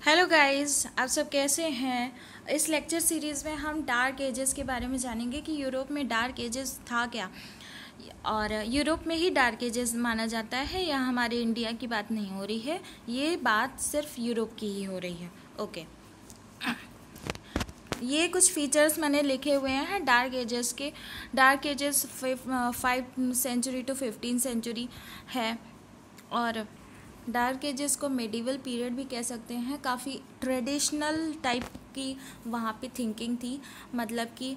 Hello guys, आप सब कैसे हैं। इस लेक्चर सीरीज़ में हम डार्क एजेस के बारे में जानेंगे कि यूरोप में डार्क एजेस था क्या, और यूरोप में ही डार्क एजेस माना जाता है या हमारे इंडिया की बात नहीं हो रही है। ये बात सिर्फ यूरोप की ही हो रही है। ओके, ये कुछ फीचर्स मैंने लिखे हुए हैं डार्क एजेस के। Dark ages 5 century to 15 century है, और डार्क एजेस को मेडिवल पीरियड भी कह सकते हैं। काफ़ी ट्रेडिशनल टाइप की वहाँ पे थिंकिंग थी, मतलब कि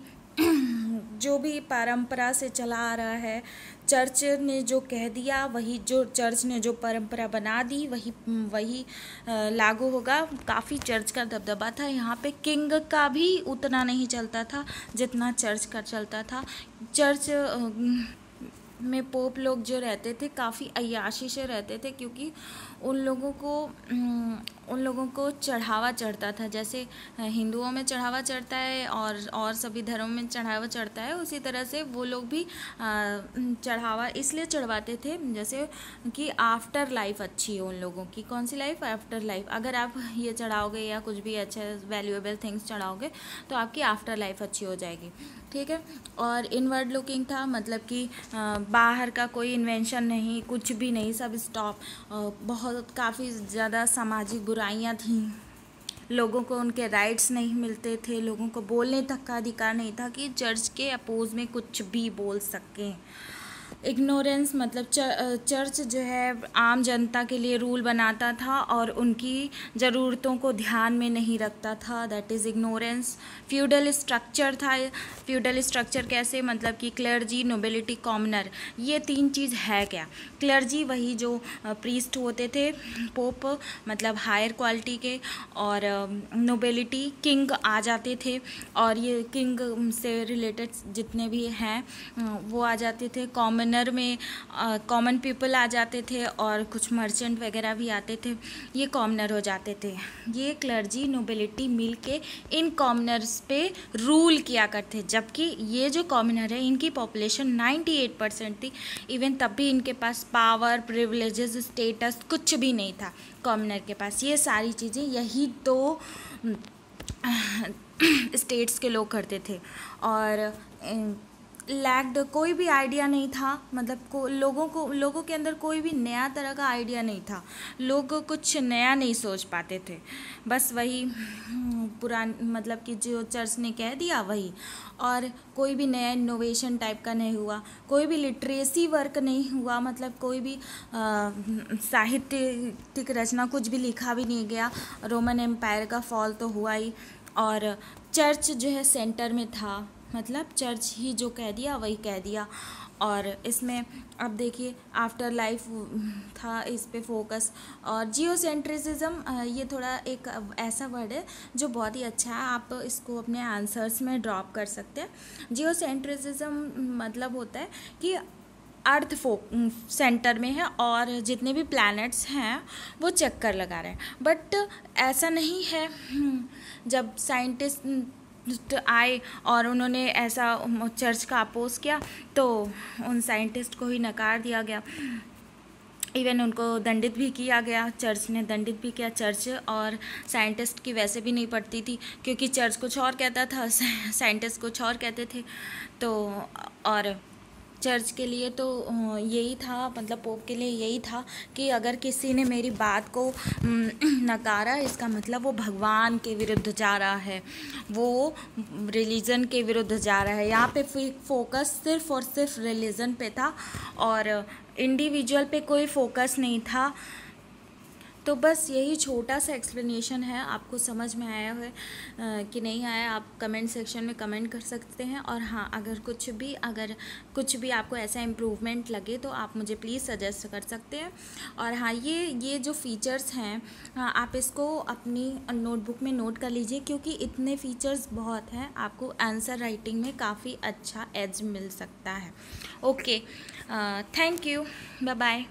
जो भी परंपरा से चला आ रहा है, चर्च ने जो कह दिया वही, जो चर्च ने जो परंपरा बना दी वही वही लागू होगा। काफ़ी चर्च का दबदबा था यहाँ पे। किंग का भी उतना नहीं चलता था जितना चर्च का चलता था। चर्च में पोप लोग जो रहते थे काफ़ी अय्याशी से रहते थे, क्योंकि उन लोगों को चढ़ावा चढ़ता था। जैसे हिंदुओं में चढ़ावा चढ़ता है और सभी धर्मों में चढ़ावा चढ़ता है, उसी तरह से वो लोग भी चढ़ावा इसलिए चढ़वाते थे जैसे कि आफ्टर लाइफ अच्छी हो उन लोगों की। कौन सी लाइफ? After life. अगर आप ये चढ़ाओगे या कुछ भी अच्छे वैल्यूएबल थिंग्स चढ़ाओगे तो आपकी आफ्टर लाइफ अच्छी हो जाएगी, ठीक है। और इनवर्ड लुकिंग था, मतलब कि बाहर का कोई इन्वेंशन नहीं, कुछ भी नहीं, सब स्टॉप। बहुत काफ़ी ज़्यादा सामाजिक बुराइयां थीं, लोगों को उनके राइट्स नहीं मिलते थे, लोगों को बोलने तक का अधिकार नहीं था कि चर्च के अपोज में कुछ भी बोल सकें। इग्नोरेंस, मतलब चर्च जो है आम जनता के लिए रूल बनाता था और उनकी ज़रूरतों को ध्यान में नहीं रखता था, that is ignorance. Feudal structure था। फ्यूडल स्ट्रक्चर कैसे? मतलब कि क्लर्जी, नोबिलिटी, कॉमनर, ये तीन चीज़ है क्या। क्लर्जी वही जो प्रीस्ट होते थे, पोप मतलब हायर क्वालिटी के, और नोबिलिटी किंग आ जाते थे, और ये किंग से रिलेटेड जितने भी हैं वो आ जाते थे। कॉमनर में कॉमन पीपल आ जाते थे, और कुछ मर्चेंट वगैरह भी आते थे, ये कॉमनर हो जाते थे। ये क्लर्जी नोबिलिटी मिल के इन कॉमनर्स पे रूल किया करते, जबकि ये जो कॉमनर है इनकी पॉपुलेशन 98% थी। इवन तब भी इनके पास पावर, प्रिविलेजेस, स्टेटस कुछ भी नहीं था कॉमनर के पास। ये सारी चीज़ें यही तो स्टेट्स के लोग करते थे। और लैक्ड, कोई भी आइडिया नहीं था, मतलब लोगों के अंदर कोई भी नया तरह का आइडिया नहीं था। लोग कुछ नया नहीं सोच पाते थे, बस वही मतलब कि जो चर्च ने कह दिया वही, और कोई भी नया इनोवेशन टाइप का नहीं हुआ, कोई भी लिटरेसी वर्क नहीं हुआ, मतलब कोई भी साहित्यिक रचना कुछ भी लिखा भी नहीं गया। रोमन एम्पायर का फॉल तो हुआ ही, और चर्च जो है सेंटर में था, मतलब चर्च ही जो कह दिया वही कह दिया। और इसमें अब देखिए आफ्टर लाइफ था, इस पे फोकस। और जियोसेंट्रिसिज्म, ये थोड़ा एक ऐसा वर्ड है जो बहुत ही अच्छा है, आप इसको अपने आंसर्स में ड्रॉप कर सकते हैं। जियोसेंट्रिसिज्म मतलब होता है कि अर्थ सेंटर में है और जितने भी प्लैनेट्स हैं वो चक्कर लगा रहे हैं, बट ऐसा नहीं है। जब साइंटिस्ट आए और उन्होंने ऐसा चर्च का अपोज किया तो उन साइंटिस्ट को ही नकार दिया गया, इवन उनको दंडित भी किया गया, चर्च ने दंडित भी किया। चर्च और साइंटिस्ट की वैसे भी नहीं पड़ती थी, क्योंकि चर्च कुछ और कहता था, साइंटिस्ट कुछ और कहते थे। तो और चर्च के लिए तो यही था, मतलब पोप के लिए यही था कि अगर किसी ने मेरी बात को नकारा, इसका मतलब वो भगवान के विरुद्ध जा रहा है, वो रिलीजन के विरुद्ध जा रहा है। यहाँ पे फोकस सिर्फ और सिर्फ रिलीजन पे था और इंडिविजुअल पे कोई फोकस नहीं था। तो बस यही छोटा सा एक्सप्लेनेशन है। आपको समझ में आया है कि नहीं आया, आप कमेंट सेक्शन में कमेंट कर सकते हैं। और हाँ, अगर कुछ भी आपको ऐसा इम्प्रूवमेंट लगे तो आप मुझे प्लीज़ सजेस्ट कर सकते हैं। और हाँ, ये जो फीचर्स हैं आप इसको अपनी नोटबुक में नोट कर लीजिए, क्योंकि इतने फीचर्स बहुत हैं, आपको आंसर राइटिंग में काफ़ी अच्छा एज मिल सकता है। Okay, thank you, bye bye.